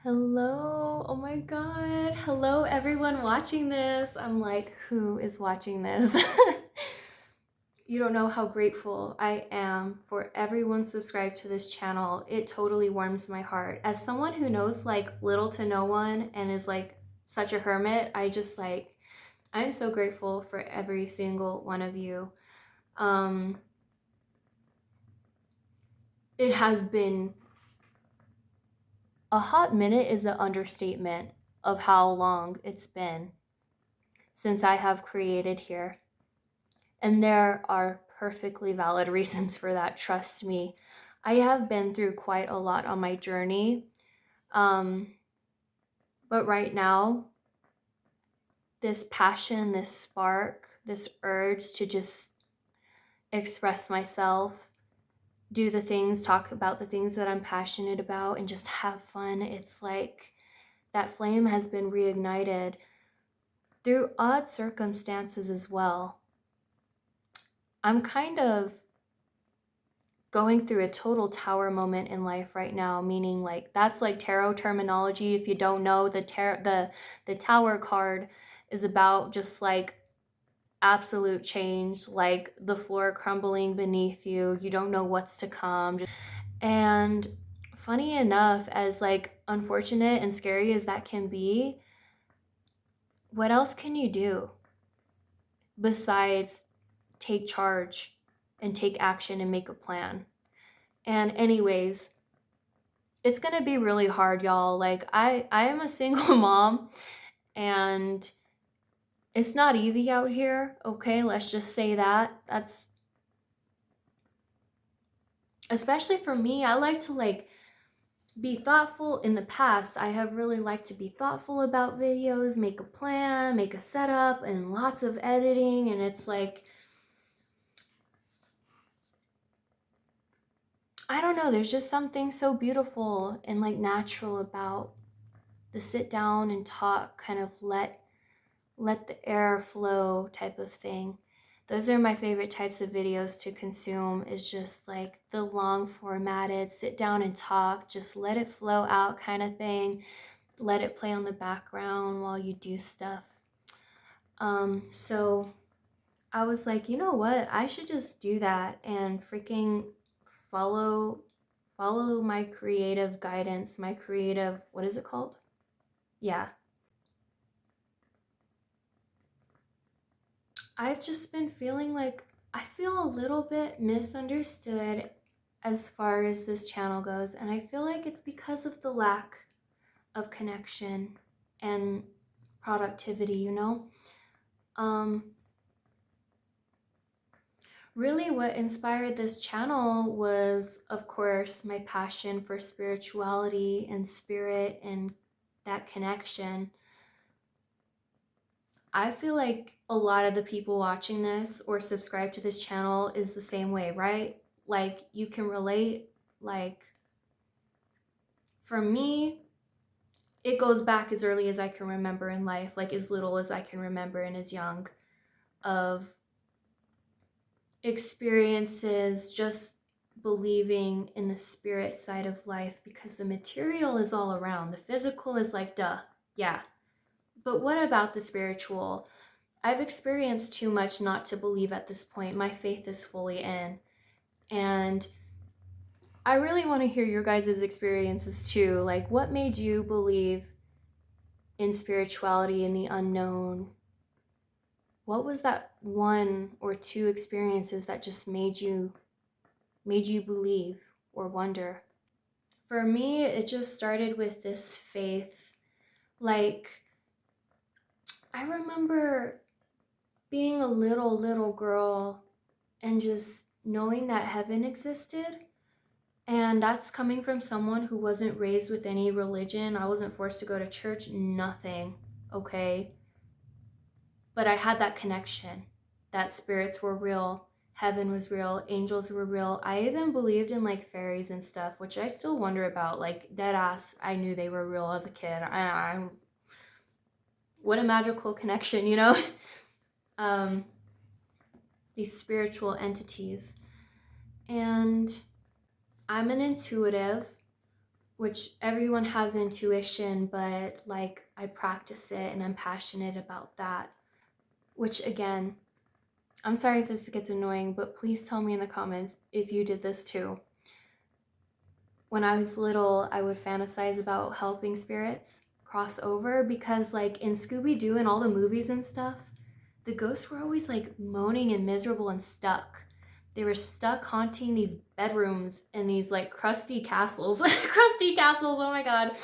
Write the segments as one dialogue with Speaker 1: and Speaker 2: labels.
Speaker 1: Hello. Oh my God. Hello, everyone watching this. I'm like, who is watching this? You don't know how grateful I am for everyone subscribed to this channel. It totally warms my heart. As someone who knows like little to no one and is like such a hermit, I'm so grateful for every single one of you. It has been a hot minute is an understatement of how long it's been since I have created here. And there are perfectly valid reasons for that, trust me. I have been through quite a lot on my journey. But right now, this passion, this spark, this urge to just express myself, do the things, talk about the things that I'm passionate about, and just have fun. It's like that flame has been reignited through odd circumstances as well. I'm kind of going through a total tower moment in life right now, meaning like that's like tarot terminology. If you don't know, the tower card is about just like absolute change, like the floor crumbling beneath you. You don't know what's to come. And funny enough, as like unfortunate and scary as that can be, what else can you do besides take charge and take action and make a plan? And anyways, it's going to be really hard, y'all. Like I am a single mom and it's not easy out here. Okay, let's just say that. That's especially for me. I like to like be thoughtful. In the past, I have really liked to be thoughtful about videos, make a plan, make a setup, and lots of editing. And it's like, I don't know, there's just something so beautiful and like natural about the sit down and talk, kind of let the air flow type of thing. Those are my favorite types of videos to consume, is just like the long formatted sit down and talk, just let it flow out kind of thing. Let it play on the background while you do stuff. So I was like, you know what? I should just do that and freaking follow my creative guidance, my creative, what is it called? Yeah. I've just been feeling like I feel a little bit misunderstood as far as this channel goes, and I feel like it's because of the lack of connection and productivity, you know? Really what inspired this channel was, of course, my passion for spirituality and spirit and that connection. I feel like a lot of the people watching this or subscribe to this channel is the same way, right? Like you can relate. Like for me, it goes back as early as I can remember in life, like as little as I can remember and as young, of experiences, just believing in the spirit side of life, because the material is all around. The physical is like, duh, yeah. But what about the spiritual? I've experienced too much not to believe at this point. My faith is fully in. And I really want to hear your guys' experiences too. Like, what made you believe in spirituality and the unknown? What was that one or two experiences that just made you believe or wonder? For me, it just started with this faith. Like, I remember being a little girl and just knowing that heaven existed. And that's coming from someone who wasn't raised with any religion. I wasn't forced to go to church, nothing, okay? But I had that connection that spirits were real, heaven was real, angels were real. I even believed in like fairies and stuff, which I still wonder about. Like dead ass, I knew they were real as a kid. What a magical connection, you know? um, these spiritual entities. And I'm an intuitive. which everyone has intuition, but like I practice it and I'm passionate about that. Which again, I'm sorry if this gets annoying, but please tell me in the comments if you did this too. When I was little, I would fantasize about helping spirits cross over because, like, in Scooby Doo and all the movies and stuff, the ghosts were always like moaning and miserable and stuck. They were stuck haunting these bedrooms and these like crusty castles. Crusty castles, oh my god.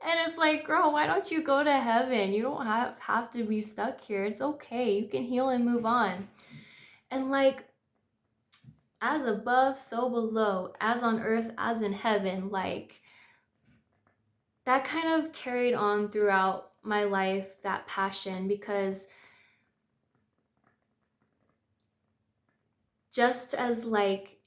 Speaker 1: And it's like, girl, why don't you go to heaven? You don't have to be stuck here. It's okay. You can heal and move on. And like, as above, so below, as on earth, as in heaven, like that kind of carried on throughout my life, that passion, because just as like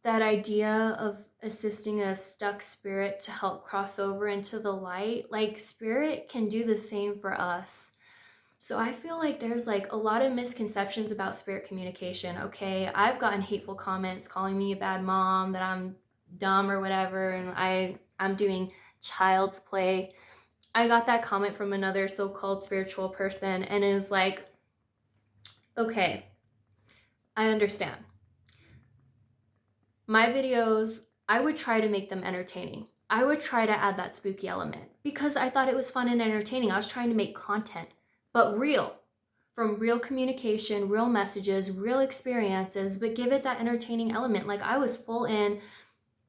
Speaker 1: that idea of assisting a stuck spirit to help cross over into the light, like spirit can do the same for us. So I feel like there's like a lot of misconceptions about spirit communication. Okay, I've gotten hateful comments calling me a bad mom, that I'm dumb or whatever, and I'm doing child's play. I got that comment from another so-called spiritual person, and it was like, okay, I understand. My videos, I would try to make them entertaining. I would try to add that spooky element because I thought it was fun and entertaining. I was trying to make content, but real, from real communication, real messages, real experiences, but give it that entertaining element. Like I was full in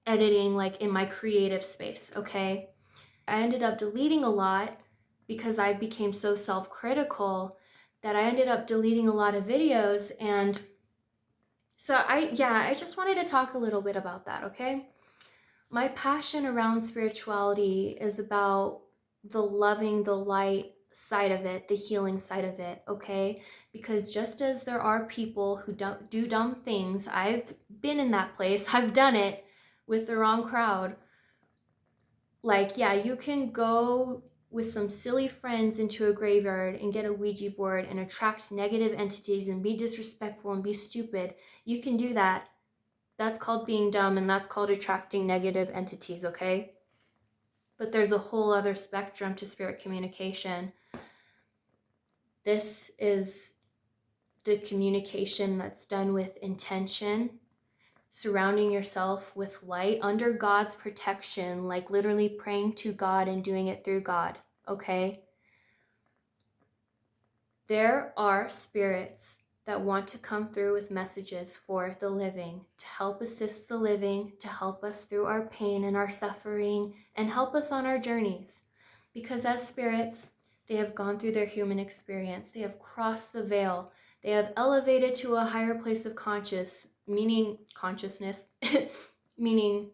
Speaker 1: editing, like in my creative space, okay? I ended up deleting a lot because I became so self-critical that I ended up deleting a lot of videos. And so I just wanted to talk a little bit about that, okay? My passion around spirituality is about the loving, the light side of it, the healing side of it, okay? Because just as there are people who don't do dumb things, I've been in that place, I've done it with the wrong crowd. Like, yeah, you can go with some silly friends into a graveyard and get a Ouija board and attract negative entities and be disrespectful and be stupid. You can do that. That's called being dumb, and that's called attracting negative entities, okay? But there's a whole other spectrum to spirit communication. This is the communication that's done with intention, surrounding yourself with light under God's protection, like literally praying to God and doing it through God, okay? There are spirits that want to come through with messages for the living, to help assist the living, to help us through our pain and our suffering, and help us on our journeys. Because as spirits, they have gone through their human experience. They have crossed the veil. They have elevated to a higher place of consciousness, meaning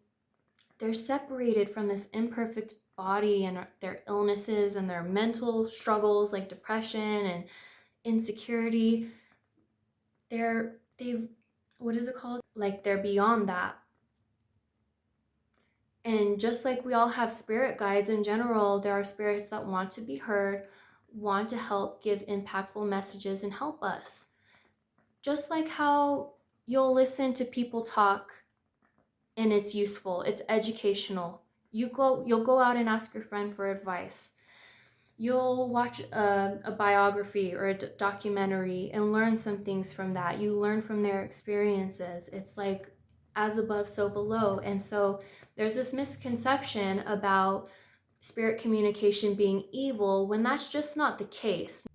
Speaker 1: they're separated from this imperfect body and their illnesses and their mental struggles like depression and insecurity. They've what is it called? Like they're beyond that. And just like we all have spirit guides in general, there are spirits that want to be heard, want to help give impactful messages and help us. Just like how you'll listen to people talk and it's useful, it's educational. You'll go out and ask your friend for advice. You'll watch a biography or a documentary and learn some things from that. You learn from their experiences. It's like as above, so below. And so there's this misconception about spirit communication being evil when that's just not the case.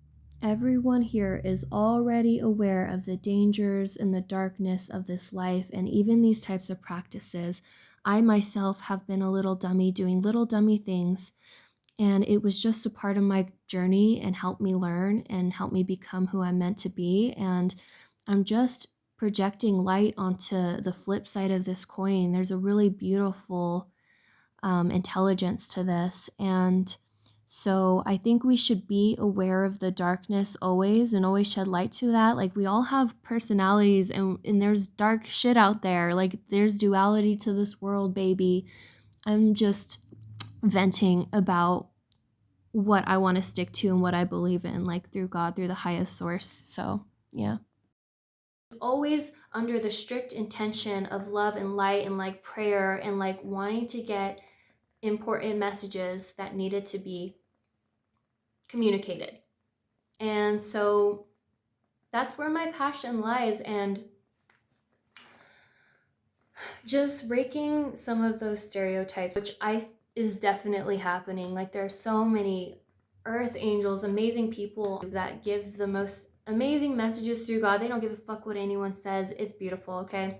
Speaker 1: Everyone here is already aware of the dangers and the darkness of this life and even these types of practices. I myself have been a little dummy doing little dummy things, and it was just a part of my journey and helped me learn and help me become who I'm meant to be. And I'm just projecting light onto the flip side of this coin. There's a really beautiful intelligence to this. And so I think we should be aware of the darkness always and always shed light to that. Like we all have personalities and there's dark shit out there. Like there's duality to this world, baby. I'm just venting about what I want to stick to and what I believe in, like through God, through the highest source. So, yeah. always under the strict intention of love and light and like prayer and like wanting to get important messages that needed to be communicated. And so that's where my passion lies. And just breaking some of those stereotypes, which is definitely happening. Like there's so many earth angels, amazing people that give the most amazing messages through God. They don't give a fuck what anyone says. It's beautiful, okay?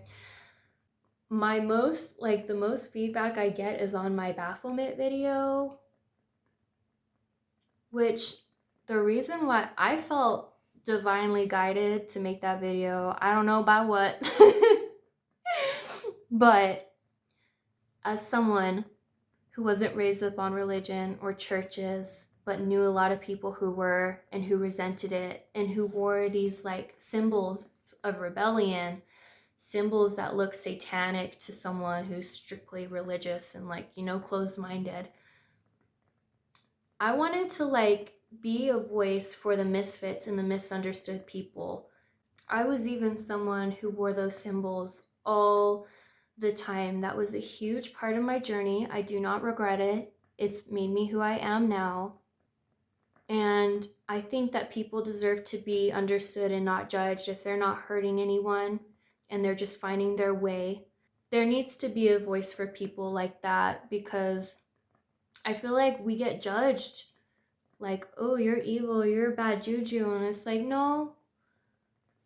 Speaker 1: The most feedback I get is on my bafflement video, which the reason why I felt divinely guided to make that video, I don't know by what, but as someone who wasn't raised up on religion or churches, but knew a lot of people who were and who resented it and who wore these like symbols of rebellion, symbols that look satanic to someone who's strictly religious and like, you know, closed-minded. I wanted to like be a voice for the misfits and the misunderstood people. I was even someone who wore those symbols all the time. That was a huge part of my journey. I do not regret it. It's made me who I am now. And I think that people deserve to be understood and not judged if they're not hurting anyone and they're just finding their way. There needs to be a voice for people like that, because I feel like we get judged like, oh, you're evil, you're bad juju. And it's like, no,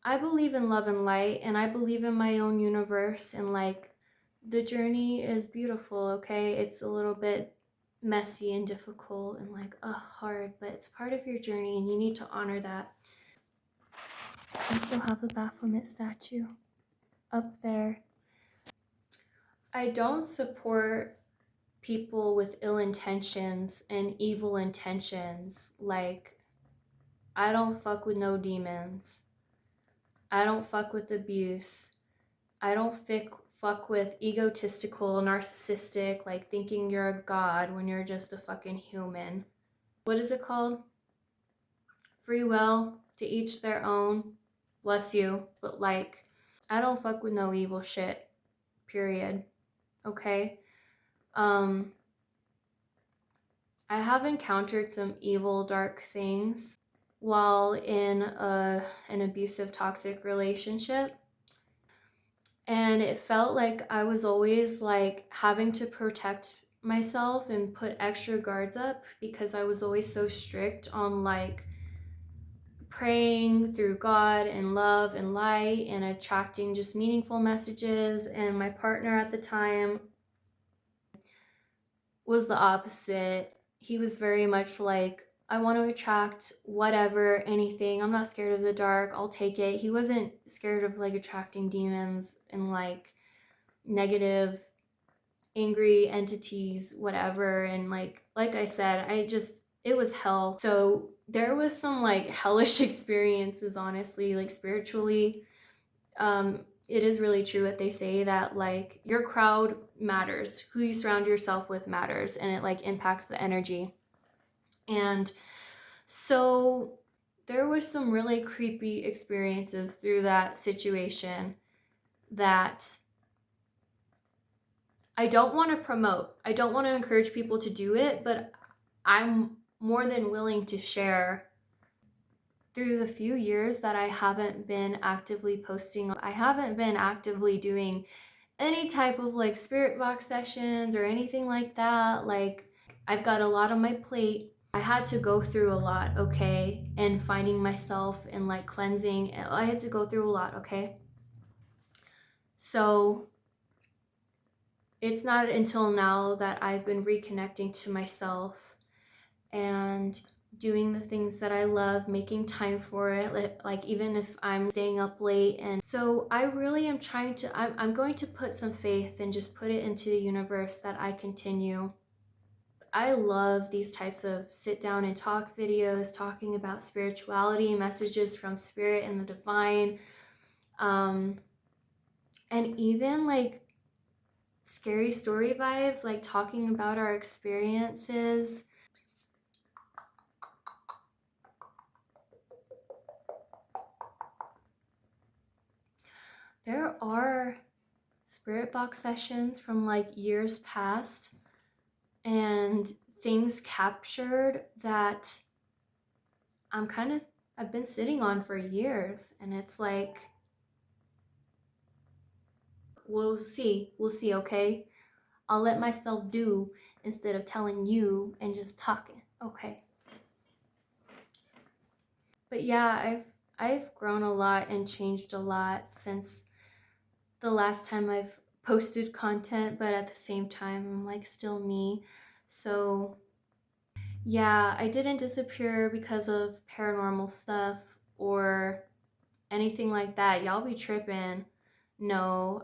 Speaker 1: I believe in love and light, and I believe in my own universe, and like the journey is beautiful, okay? It's a little bit messy and difficult and like hard, but it's part of your journey and you need to honor that. I still have the Baphomet statue up there. I don't support people with ill intentions and evil intentions. Like, I don't fuck with no demons. I don't fuck with abuse. I don't fuck with egotistical, narcissistic, like thinking you're a god when you're just a fucking human. What is it called? Free will, to each their own. Bless you. But like, I don't fuck with no evil shit. Period. Okay? I have encountered some evil, dark things while in an abusive, toxic relationship. And it felt like I was always like having to protect myself and put extra guards up, because I was always so strict on like praying through God and love and light and attracting just meaningful messages. And my partner at the time was the opposite. He was very much like, I want to attract whatever, anything. I'm not scared of the dark. I'll take it. He wasn't scared of like attracting demons and like negative, angry entities, whatever. And like I said, it was hell. So there was some like hellish experiences, honestly, like spiritually. It is really true what they say, that like your crowd matters, who you surround yourself with matters, and it like impacts the energy. And so there was some really creepy experiences through that situation that I don't want to promote. I don't want to encourage people to do it, but I'm more than willing to share. Through the few years that I haven't been actively posting, I haven't been actively doing any type of like spirit box sessions or anything like that. Like, I've got a lot on my plate. I had to go through a lot, okay? And finding myself and like cleansing. I had to go through a lot, okay? So it's not until now that I've been reconnecting to myself and doing the things that I love, making time for it, like even if I'm staying up late. And so I really am trying to, I'm going to put some faith and just put it into the universe that I continue. I love these types of sit down and talk videos talking about spirituality, messages from spirit and the divine, and even like scary story vibes, like talking about our experiences. There are spirit box sessions from like years past and things captured that I've been sitting on for years, and it's like, we'll see, okay? I'll let myself do instead of telling you and just talking, okay? But yeah, I've grown a lot and changed a lot since the last time I've posted content, but at the same time, I'm like still me. So yeah, I didn't disappear because of paranormal stuff or anything like that. Y'all be tripping. No,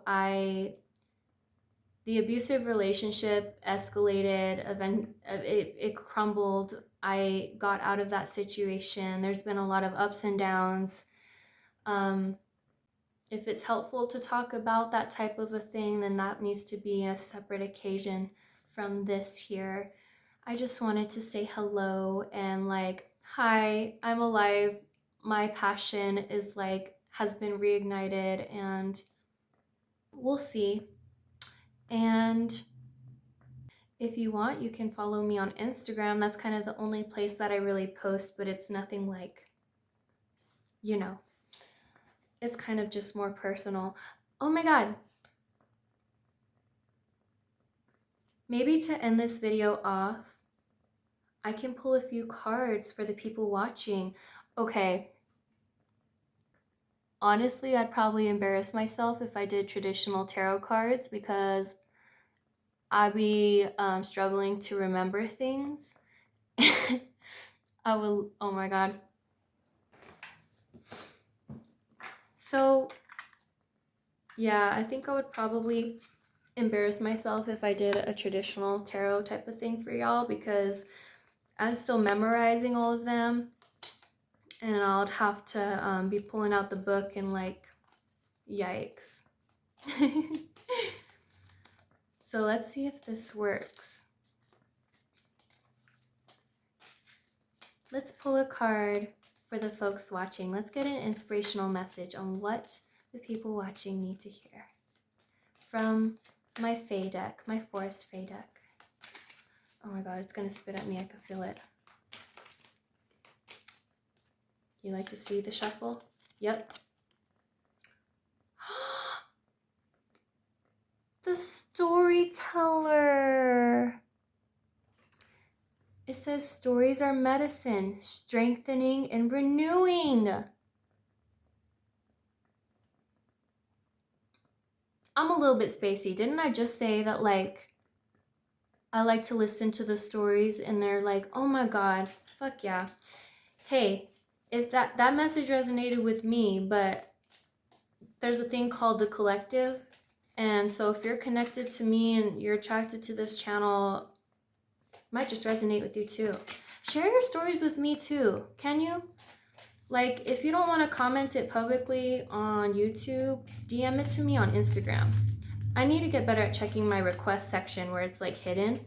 Speaker 1: the abusive relationship escalated, it crumbled. I got out of that situation. There's been a lot of ups and downs. Um, if it's helpful to talk about that type of a thing, then that needs to be a separate occasion from this here. I just wanted to say hello and like, hi, I'm alive. My passion is like, has been reignited, and we'll see. And if you want, you can follow me on Instagram. That's kind of the only place that I really post, but it's nothing like, you know, it's kind of just more personal. Oh my God. Maybe to end this video off, I can pull a few cards for the people watching. Okay. Honestly, I'd probably embarrass myself if I did traditional tarot cards because I'd be struggling to remember things. I will, oh my God. So yeah, I think I would probably embarrass myself if I did a traditional tarot type of thing for y'all because I'm still memorizing all of them, and I'll have to be pulling out the book and like, yikes. So let's see if this works. Let's pull a card for the folks watching. Let's get an inspirational message on what the people watching need to hear from my Fae deck, my Forest Fae deck. Oh my God, it's gonna spit at me, I can feel it. You like to see the shuffle? Yep. The storyteller. It says stories are medicine, strengthening and renewing. I'm a little bit spacey. Didn't I just say that like I like to listen to the stories and they're like, oh my God, fuck yeah. Hey, if that message resonated with me, but there's a thing called the collective. And so if you're connected to me and you're attracted to this channel, it might just resonate with you too. Share your stories with me too, can you? Like, if you don't want to comment it publicly on YouTube, DM it to me on Instagram. I need to get better at checking my request section where it's like hidden.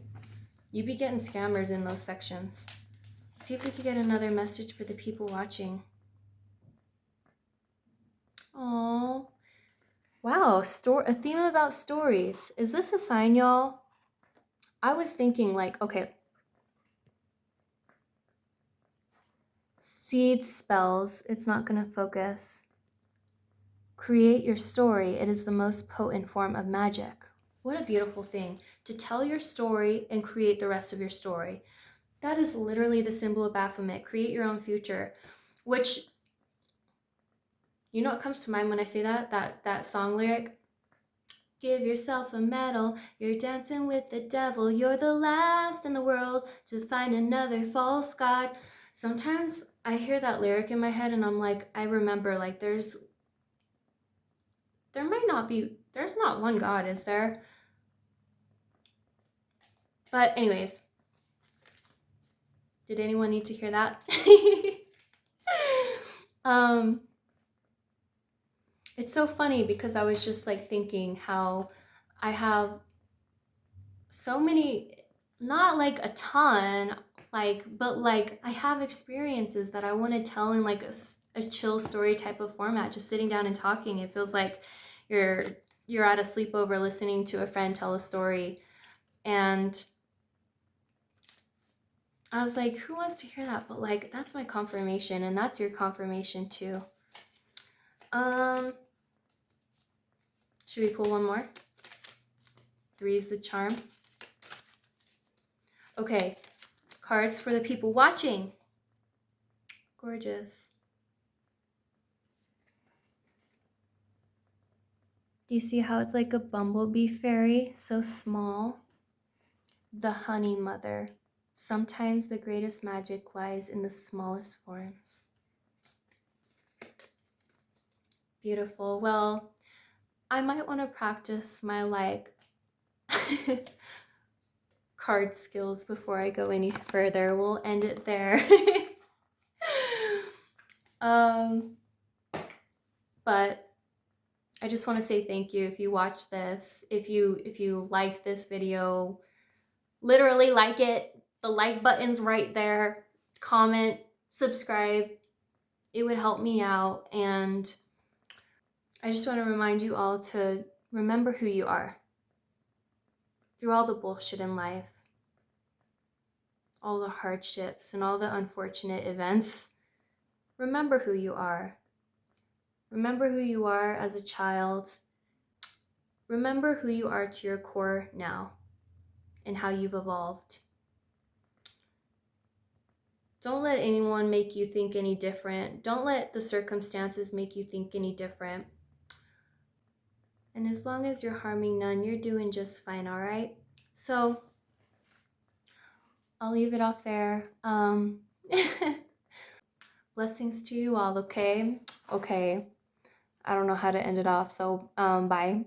Speaker 1: You be getting scammers in those sections. Let's see if we can get another message for the people watching. Oh, wow, a theme about stories. Is this a sign, y'all? I was thinking like, okay, seed spells, it's not gonna focus. Create your story. It is the most potent form of magic. What a beautiful thing to tell your story and create the rest of your story. That is literally the symbol of Baphomet. Create your own future, which, you know what comes to mind when I say that? That song lyric? Give yourself a medal. You're dancing with the devil. You're the last in the world to find another false god. Sometimes I hear that lyric in my head and I'm like, I remember like there's not one God, is there? But anyways, did anyone need to hear that? It's so funny because I was just like thinking how I have so many, not like a ton, like, but like I have experiences that I want to tell in like a chill story type of format, just sitting down and talking. It feels like, you're you're at a sleepover listening to a friend tell a story, and I was like, who wants to hear that? But like, that's my confirmation, and that's your confirmation too. Should we pull one more? 3 is the charm. Okay, cards for the people watching. Gorgeous. Do you see how it's like a bumblebee fairy? So small. The honey mother. Sometimes the greatest magic lies in the smallest forms. Beautiful. Well, I might want to practice my like card skills before I go any further. We'll end it there. But I just want to say thank you if you watch this. If you like this video, literally like it. The like button's right there. Comment, subscribe. It would help me out. And I just want to remind you all to remember who you are. Through all the bullshit in life, all the hardships and all the unfortunate events, remember who you are. Remember who you are as a child. Remember who you are to your core now and how you've evolved. Don't let anyone make you think any different. Don't let the circumstances make you think any different. And as long as you're harming none, you're doing just fine, all right? So I'll leave it off there. Blessings to you all, okay? Okay. I don't know how to end it off, so bye.